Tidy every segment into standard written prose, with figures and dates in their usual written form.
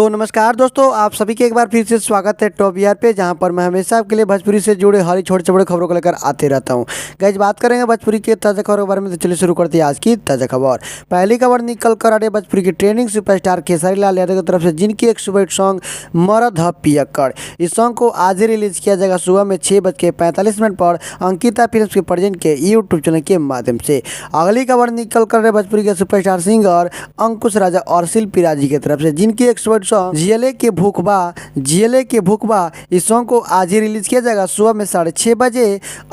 तो नमस्कार दोस्तों, आप सभी के एक बार फिर से स्वागत है टॉप ईआर पे, जहां पर मैं हमेशा आपके लिए भोजपुरी से जुड़े हर छोटे से बड़े खबरों को लेकर आते रहता हूं। गाइस, बात करेंगे भोजपुरी के ताज़ा खबरों के बारे में, तो चलिए शुरू करते हैं आज की ताज़ा खबर। पहली खबर निकल कर आ रही है भोजपुरी की ट्रेंडिंग सुपरस्टार खेसारी लाल यादव की तरफ से, जिनकी एक सुपर हिट सॉन्ग मरद ह पियक्कड़। इस सॉन्ग को आज ही रिलीज किया जाएगा सुबह में 6:45 पर अंकिता फिल्म के प्रेजेंट के यूट्यूब चैनल के माध्यम से। अगली खबर निकल कर रहे भोजपुरी के सुपरस्टार सिंगर अंकुश राजा और शिल्पी राजी की तरफ से, जिनकी एक सुपर सॉन्ग जियले के भूखबा। इस सॉन्ग को आज ही रिलीज किया जाएगा सुबह में 6:30 बजे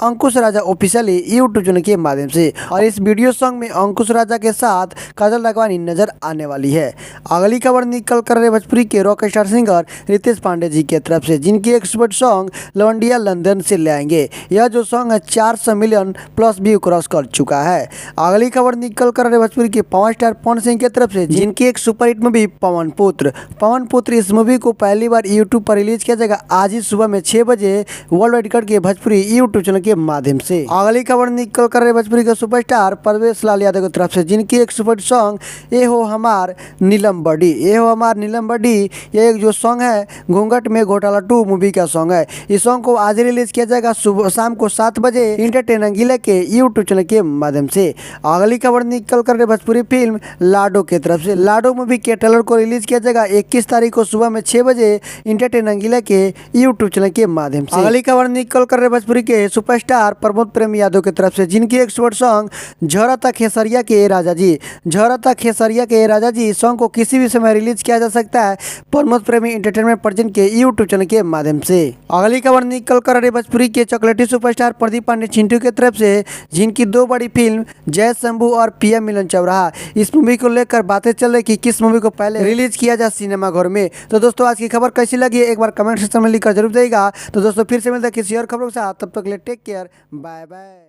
अंकुश राजा ऑफिशियली यूट्यूब चैनल के माध्यम से। और इस वीडियो सॉन्ग में अंकुश राजा के साथ काजल राघवानी नजर आने वाली है। अगली खबर निकल कर रहे भोजपुरी के rock star singer Ritesh Pandey ji की तरफ से, जिनकी एक सुपर सॉन्ग लवंडिया लंदन से ले आएंगे। यह जो सॉन्ग है 400 मिलियन प्लस व्यू क्रॉस कर चुका है। अगली खबर निकल कर रहे भोजपुरी के पवन स्टार पवन सिंह की तरफ से, जिनकी एक सुपर हिट मूवी पवन पुत्र इस मूवी को पहली बार यूट्यूब पर रिलीज किया जाएगा आज ही सुबह में 6 बजे वर्ल्ड वाइड कट के भोजपुरी यूट्यूब चैनल के माध्यम से। अगली खबर निकल कर रहे भोजपुरी के सुपरस्टार परवेश लाल यादव की तरफ से, जिनकी एक सुपर सॉन्ग ये हो हमार नीलम बडी। ये एक जो सॉन्ग है घूंघट में घोटाला 2 मूवी का सॉन्ग है। इस सॉन्ग को आज रिलीज किया जाएगा सुबह शाम को 7 बजे इंटरटेनर गीला के यूट्यूब चैनल के माध्यम से। अगली खबर निकल कर रहे भोजपुरी फिल्म लाडो की तरफ से, लाडो मूवी के ट्रेलर को रिलीज किया जाएगा 21 तारीख को सुबह में 6 बजे इंटरटेनर गीला के यूट्यूब चैनल के माध्यम से। अगली खबर निकल कर रहे भोजपुरी के सुपरस्टार प्रमोद प्रेम यादव की तरफ से, जिनकी एक सुपर सॉन्ग झरता खेसरिया के राजा जी सॉन्ग को किसी भी समय रिलीज किया जा सकता है प्रमोद प्रेमी एंटरटेनमेंट प्रेजेंट के यूट्यूब चैनल के माध्यम से। अगली खबर निकल कर रही भोजपुरी के चॉकलेटी सुपरस्टार प्रदीप पांडे चिंटू की तरफ से, जिनकी 2 बड़ी फिल्म जय शंभू और पीएम मिलन चौराहा, इस मूवी को लेकर बातें चल रही कि किस मूवी को पहले रिलीज किया जाए सिनेमा घर में। तो दोस्तों, आज की खबर कैसी लगी एक बार कमेंट सेक्शन में लिखकर जरूर देगा। तो दोस्तों, फिर से मिलते हैं किसी और खबरों के साथ, तब तक के लिए टेक केयर, बाय बाय।